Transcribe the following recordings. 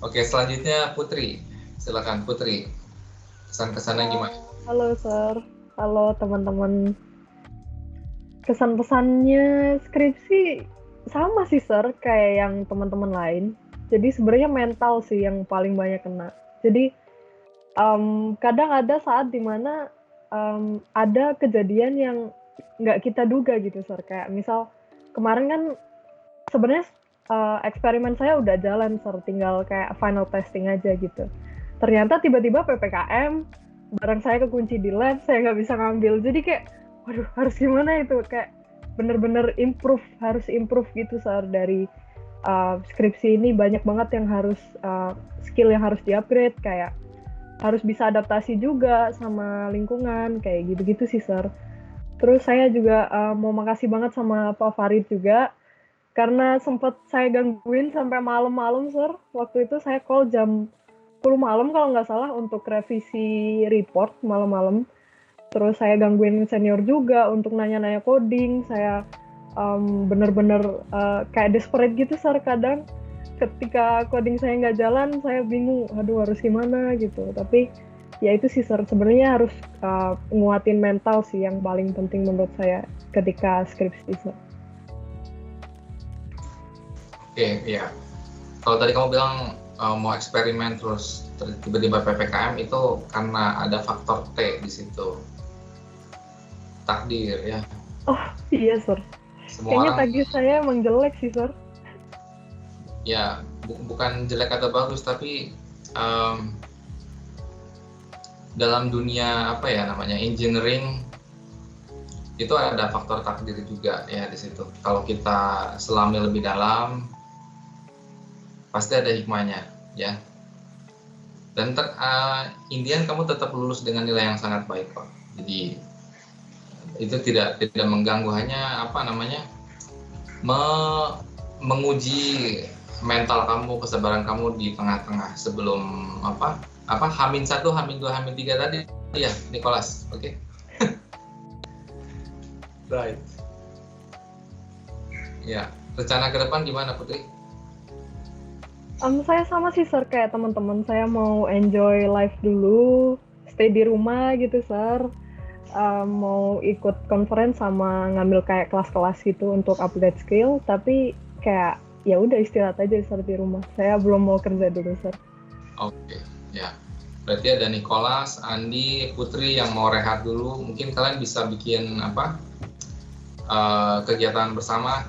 Oke, selanjutnya Putri. Silakan Putri. Kesan-kesannya gimana? Halo, Sir. Halo, teman-teman. Kesan-pesannya skripsi sama sih, Sir, kayak yang teman-teman lain. Jadi sebenarnya mental sih yang paling banyak kena. Jadi kadang ada saat dimana ada kejadian yang nggak kita duga gitu, Sir. Kayak misal kemarin kan sebenarnya eksperimen saya udah jalan, Sir. Tinggal kayak final testing aja gitu. Ternyata tiba-tiba PPKM, barang saya kekunci di lab, saya nggak bisa ngambil. Jadi kayak, waduh, harus gimana itu? Kayak bener-bener harus improve gitu, Sir. Dari skripsi ini banyak banget yang harus, skill yang harus di-upgrade, kayak harus bisa adaptasi juga sama lingkungan, kayak gitu-gitu sih, Sir. Terus saya juga mau makasih banget sama Pak Farid juga, karena sempat saya gangguin sampai malam-malam, Sir. Waktu itu saya call jam 10 malam kalau nggak salah untuk revisi report malam-malam. Terus saya gangguin senior juga untuk nanya-nanya coding. Saya bener-bener kayak desperate gitu, Sir. Kadang ketika coding saya nggak jalan, saya bingung, aduh harus gimana gitu. Tapi ya itu sih, Sir. Sebenarnya harus nguatin mental sih yang paling penting menurut saya ketika skripsi, Sir. Oke, iya. Kalau tadi kamu bilang mau eksperimen terus tiba-tiba PPKM itu karena ada faktor T di situ. Takdir ya. Oh iya, Sir. Semua Kayaknya orang takdir saya emang jelek sih, Sir. ya bukan jelek atau bagus, tapi dalam dunia apa ya namanya engineering itu ada faktor takdir juga ya di situ. Kalau kita selami lebih dalam pasti ada hikmahnya ya. Dan Indian kamu tetap lulus dengan nilai yang sangat baik kok. Jadi itu tidak mengganggu, hanya apa namanya menguji mental kamu, kesabaran kamu di tengah-tengah sebelum Hamin 1, Hamin 2, Hamin 3 tadi ya, Nicholas. Oke. Right. Ya, rencana ke depan gimana, Putri? Saya sama sih, Sir, kayak teman-teman. Saya mau enjoy life dulu, stay di rumah gitu, Sir. Mau ikut conference sama ngambil kayak kelas-kelas gitu untuk upgrade skill, tapi kayak ya udah istirahat aja, Sir, di rumah. Saya belum mau kerja dulu, Sir. Oke, ya. Berarti ada Nicholas, Andi, Putri yang mau rehat dulu. Mungkin kalian bisa bikin kegiatan bersama,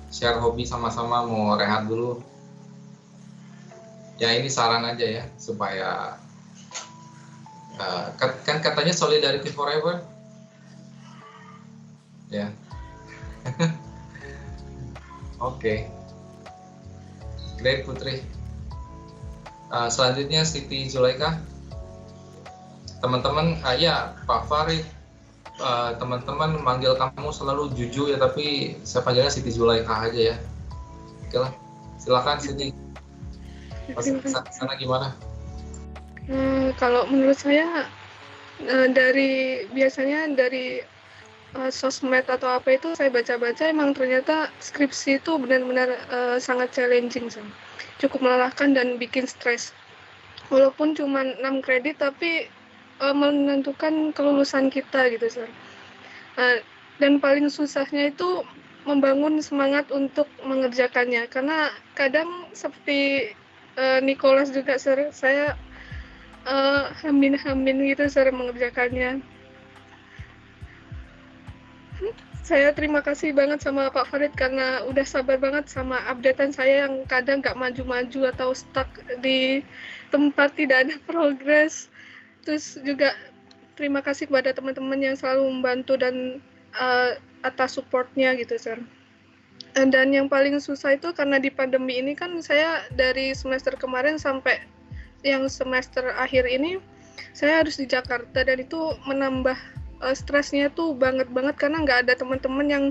share hobi sama-sama, mau rehat dulu. Ya ini saran aja ya, supaya kan katanya solidarity forever. Ya. Oke. Great, Putri. Selanjutnya Siti Zulaika. Teman-teman, ya Pak Farid, teman-teman manggil kamu selalu Juju ya, tapi saya panggilnya Siti Zulaika aja ya. Oke lah, silakan Siti. Sana gimana? Kalau menurut saya biasanya dari sosmed atau apa itu saya baca-baca, emang ternyata skripsi itu benar-benar sangat challenging, cukup melelahkan dan bikin stres. Walaupun cuma 6 kredit tapi menentukan kelulusan kita gitu, Sir. Dan paling susahnya itu membangun semangat untuk mengerjakannya, karena kadang seperti Nicholas juga, Sir, saya hamin gitu, Sir, mengerjakannya. Saya terima kasih banget sama Pak Farid karena udah sabar banget sama updatean saya yang kadang nggak maju-maju atau stuck di tempat, tidak ada progres. Terus juga terima kasih kepada teman-teman yang selalu membantu dan atas supportnya gitu, Sir. Dan yang paling susah itu karena di pandemi ini kan saya dari semester kemarin sampai yang semester akhir ini saya harus di Jakarta, dan itu menambah stresnya tuh banget karena nggak ada teman-teman yang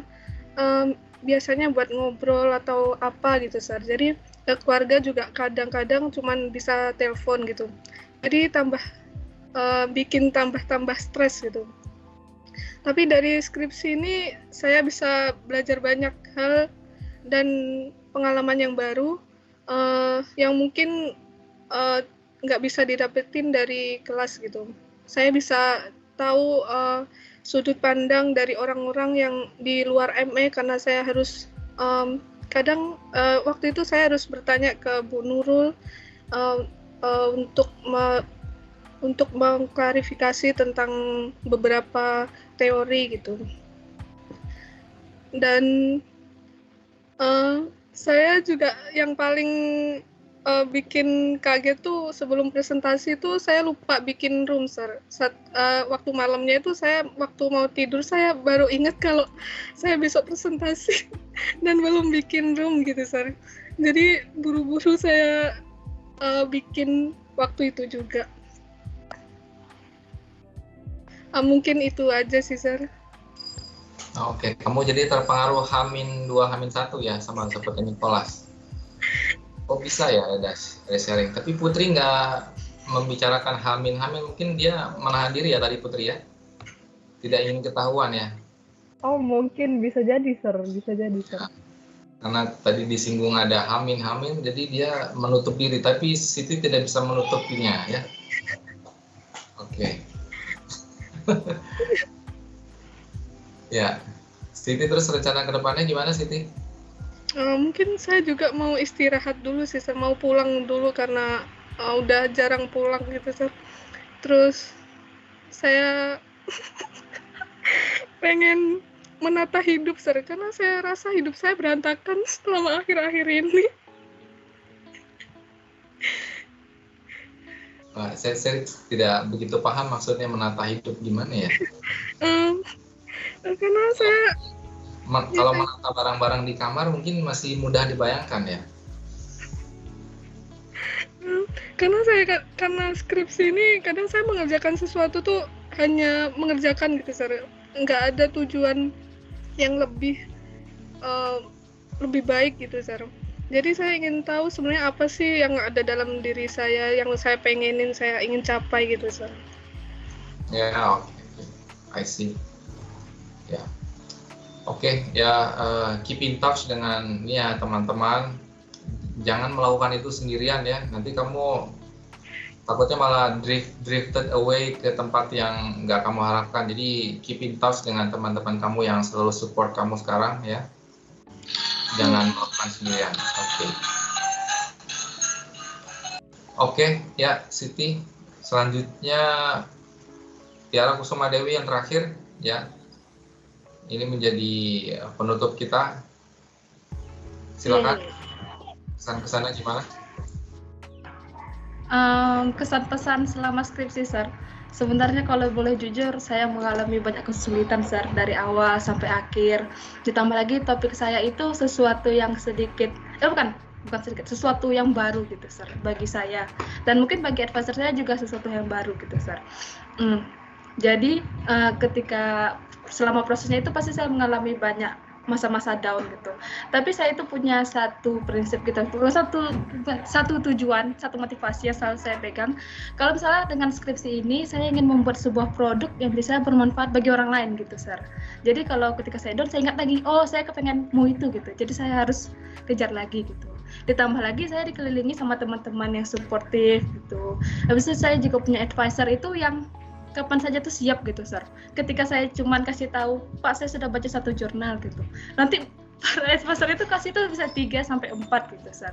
biasanya buat ngobrol atau apa gitu, Sir. Jadi keluarga juga kadang-kadang cuman bisa telepon gitu. Jadi bikin tambah stres gitu. Tapi dari skripsi ini saya bisa belajar banyak hal dan pengalaman yang baru yang mungkin nggak bisa didapetin dari kelas gitu. Saya bisa tahu sudut pandang dari orang-orang yang di luar ME karena saya harus kadang waktu itu saya harus bertanya ke Bu Nurul untuk mengklarifikasi tentang beberapa teori gitu. Dan saya juga yang paling bikin kaget tuh sebelum presentasi tuh saya lupa bikin room, Sir. Waktu malamnya itu waktu mau tidur saya baru ingat kalau saya besok presentasi dan belum bikin room gitu, Sir. Jadi buru-buru saya bikin waktu itu juga. Mungkin itu aja sih, Sir. Oke, kamu jadi terpengaruh H-2, H-1 ya sama seperti Nicholas. Oh bisa ya ada sharing, tapi Putri nggak membicarakan H-, mungkin dia menahan diri ya tadi Putri ya? Tidak ingin ketahuan ya? Oh mungkin bisa jadi Sir, Karena tadi disinggung ada H-, jadi dia menutup diri, tapi Siti tidak bisa menutupinya ya? Oke. Ya, Siti terus rencana ke depannya gimana Siti? Mungkin saya juga mau istirahat dulu sih, saya mau pulang dulu karena udah jarang pulang gitu, Sir. Terus saya pengen menata hidup, Sir, karena saya rasa hidup saya berantakan selama akhir-akhir ini. Saya tidak begitu paham maksudnya menata hidup gimana ya? Karena saya kalau menata barang-barang di kamar mungkin masih mudah dibayangkan ya. Karena skripsi ini kadang saya mengerjakan sesuatu tuh hanya mengerjakan gitu, Sir. Nggak ada tujuan yang lebih baik gitu, Sir. Jadi saya ingin tahu sebenarnya apa sih yang ada dalam diri saya, yang saya pengenin, saya ingin capai gitu, Sir. Ya, oke. I see. Ya. Oke, ya keep in touch dengan ya teman-teman. Jangan melakukan itu sendirian ya. Nanti kamu takutnya malah drifted away ke tempat yang nggak kamu harapkan. Jadi keep in touch dengan teman-teman kamu yang selalu support kamu sekarang ya. Jangan melakukan sendirian. Oke, ya Siti. Selanjutnya Tiara Kusuma Dewi yang terakhir ya. Ini menjadi penutup kita. Silakan. Kesan-kesannya gimana? Kesan-pesan selama skripsi, Sir. Sebenarnya kalau boleh jujur, saya mengalami banyak kesulitan, Sir, dari awal sampai akhir. Ditambah lagi topik saya itu sesuatu yang sedikit, bukan sedikit, sesuatu yang baru gitu, Sir, bagi saya. Dan mungkin bagi advisor saya juga sesuatu yang baru gitu, Sir. Jadi ketika selama prosesnya itu pasti saya mengalami banyak masa-masa down gitu. Tapi saya itu punya satu prinsip gitu, satu tujuan, satu motivasi yang selalu saya pegang. Kalau misalnya dengan skripsi ini saya ingin membuat sebuah produk yang bisa bermanfaat bagi orang lain gitu, Sir. Jadi kalau ketika saya down, saya ingat lagi, oh saya kepengen mau itu gitu. Jadi saya harus kejar lagi gitu. Ditambah lagi saya dikelilingi sama teman-teman yang suportif gitu. Habis itu saya juga punya advisor itu yang kapan saja tuh siap gitu, Sir. Ketika saya cuman kasih tahu, Pak saya sudah baca 1 jurnal gitu. Nanti para advisor itu kasih tuh bisa 3-4 gitu, Sir.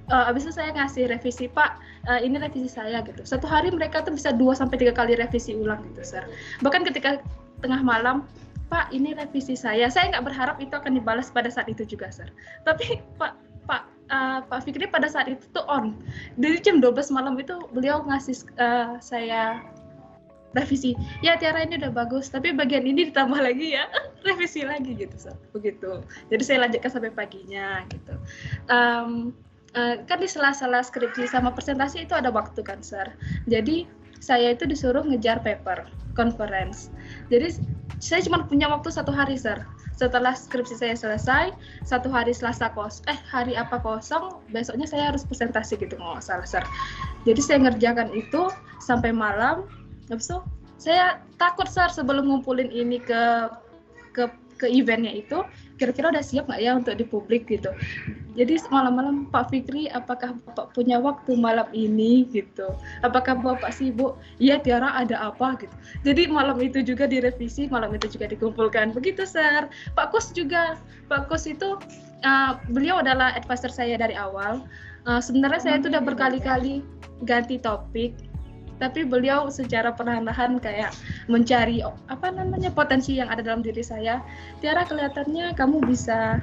Habis itu saya ngasih revisi, Pak ini revisi saya gitu. Satu hari mereka tuh bisa 2-3 kali revisi ulang gitu, Sir. Bahkan ketika tengah malam, Pak ini revisi saya nggak berharap itu akan dibalas pada saat itu juga, Sir. Tapi Pak Fikri pada saat itu tuh on. Dari jam 12 malam itu beliau ngasih saya revisi. Ya Tiara ini udah bagus, tapi bagian ini ditambah lagi ya, revisi lagi gitu, Sir. Begitu. Jadi saya lanjutkan sampai paginya gitu. Kan di sela-sela skripsi sama presentasi itu ada waktu kan, Sir. Jadi saya itu disuruh ngejar paper conference. Jadi saya cuma punya waktu 1 hari, Sir. Setelah skripsi saya selesai, 1 hari Selasa hari apa kosong, besoknya saya harus presentasi gitu, nggak salah, Sir. Jadi saya ngerjakan itu sampai malam. Habis itu saya takut, Sir, sebelum ngumpulin ini ke eventnya itu, kira-kira udah siap nggak ya untuk dipublik gitu. Jadi malam-malam, Pak Fikri, apakah Bapak punya waktu malam ini gitu? Apakah Bapak sibuk? Iya Tiara, ada apa gitu. Jadi malam itu juga direvisi, malam itu juga dikumpulkan. Begitu, Sir. Pak Kus juga. Pak Kus itu beliau adalah advisor saya dari awal. Sebenarnya saya itu udah berkali-kali ganti topik, tapi beliau secara perlahan-lahan kayak mencari potensi yang ada dalam diri saya. Tiara, kelihatannya kamu bisa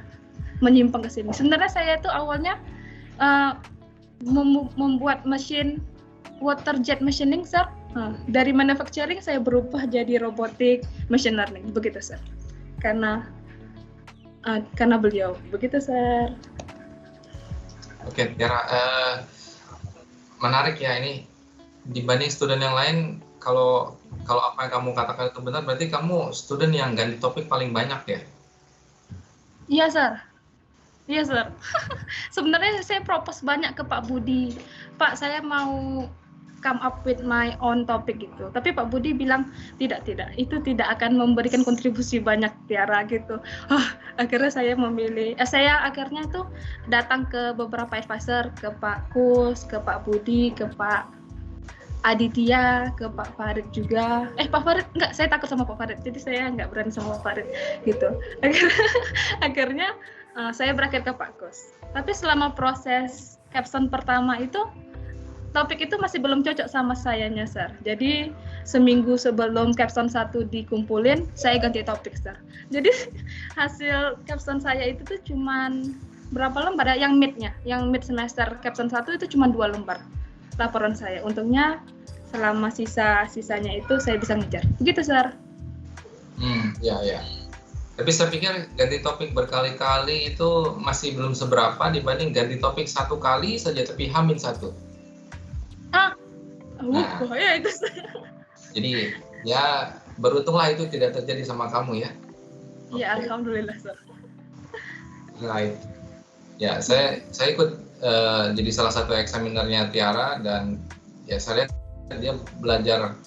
menyimpang ke sini. Sebenarnya saya itu awalnya membuat mesin water jet machining, Sir. Dari manufacturing saya berubah jadi robotic machine learning, begitu, Sir. Karena beliau, begitu, Sir. Oke, Tiara, menarik ya ini. Dibanding student yang lain, kalau apa yang kamu katakan itu benar, berarti kamu student yang ganti topik paling banyak ya? Iya, Sir. Iya, Sir. Sebenarnya saya propose banyak ke Pak Budi. Pak, saya mau come up with my own topic gitu. Tapi Pak Budi bilang, tidak. Itu tidak akan memberikan kontribusi banyak, Tiara gitu. Akhirnya saya memilih, saya akhirnya tuh datang ke beberapa advisor, ke Pak Kus, ke Pak Budi, ke Pak Aditya, ke Pak Farid juga. Pak Farid enggak, saya takut sama Pak Farid, jadi saya enggak berani sama Pak Farid gitu. Akhirnya saya berakhir ke Pak Kus. Tapi selama proses capstone pertama itu, topik itu masih belum cocok sama sayanya, Sir. Jadi seminggu sebelum capstone 1 dikumpulin, saya ganti topik, Sir. Jadi hasil capstone saya itu tuh cuman berapa lembar ya? Yang mid semester capstone 1 itu cuma 2 lembar laporan saya. Untungnya selama sisanya itu saya bisa ngejar. Begitu, Sir. Ya. Tapi saya pikir ganti topik berkali-kali itu masih belum seberapa dibanding ganti topik satu kali saja tapi H-1. Ya itu. Jadi ya beruntunglah itu tidak terjadi sama kamu ya. Iya, alhamdulillah, Sir. Right. Ya, saya ikut jadi salah satu eksaminernya Tiara, dan ya saya lihat dia belajar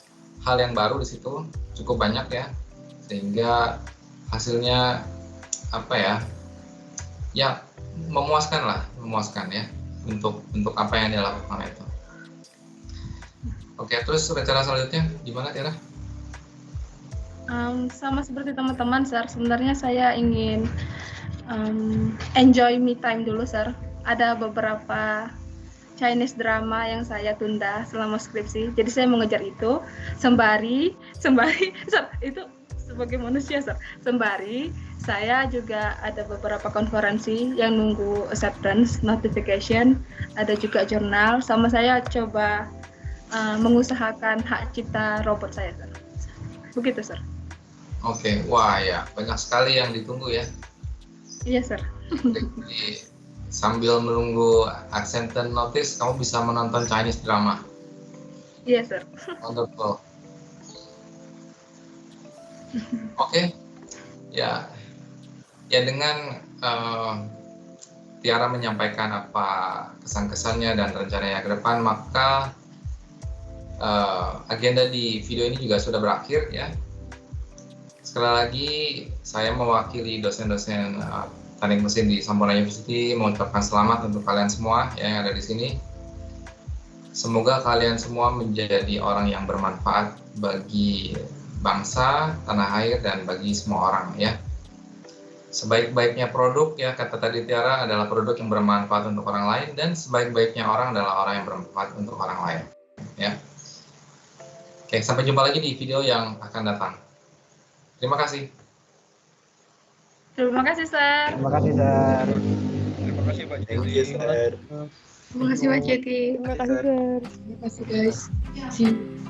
hal yang baru di situ cukup banyak ya, sehingga hasilnya memuaskan ya untuk apa yang dia lakukan itu. Oke, terus rencana selanjutnya gimana, Tiara? Sama seperti teman-teman, Sir. Sebenarnya saya ingin enjoy me time dulu, Sir. Ada beberapa Chinese drama yang saya tunda selama skripsi. Jadi saya mengejar itu sembari Sir, itu sebagai manusia, Sir. Sembari saya juga ada beberapa konferensi yang nunggu acceptance notification, ada juga jurnal, sama saya coba mengusahakan hak cipta robot saya, Sir. Begitu, Sir. Oke, wah ya, banyak sekali yang ditunggu ya. Iya, Sir. Jadi sambil menunggu acceptance notice, kamu bisa menonton Chinese drama. Iya, Sir. Wonderful. Oke, ya dengan Tiara menyampaikan apa kesan-kesannya dan rencananya ke depan, maka agenda di video ini juga sudah berakhir ya. Sekali lagi saya mewakili dosen-dosen teknik mesin di Sampurna University mengucapkan selamat untuk kalian semua yang ada di sini. Semoga kalian semua menjadi orang yang bermanfaat bagi bangsa, tanah air, dan bagi semua orang ya. Sebaik-baiknya produk ya, kata tadi Tiara, adalah produk yang bermanfaat untuk orang lain, dan sebaik-baiknya orang adalah orang yang bermanfaat untuk orang lain ya. Oke, sampai jumpa lagi di video yang akan datang. Terima kasih. Terima kasih, Sir. Terima kasih, Sir. Terima kasih Pak Ceti. Terima kasih, Pak Ceti. Terima kasih, Sir. Terima kasih, guys. See you.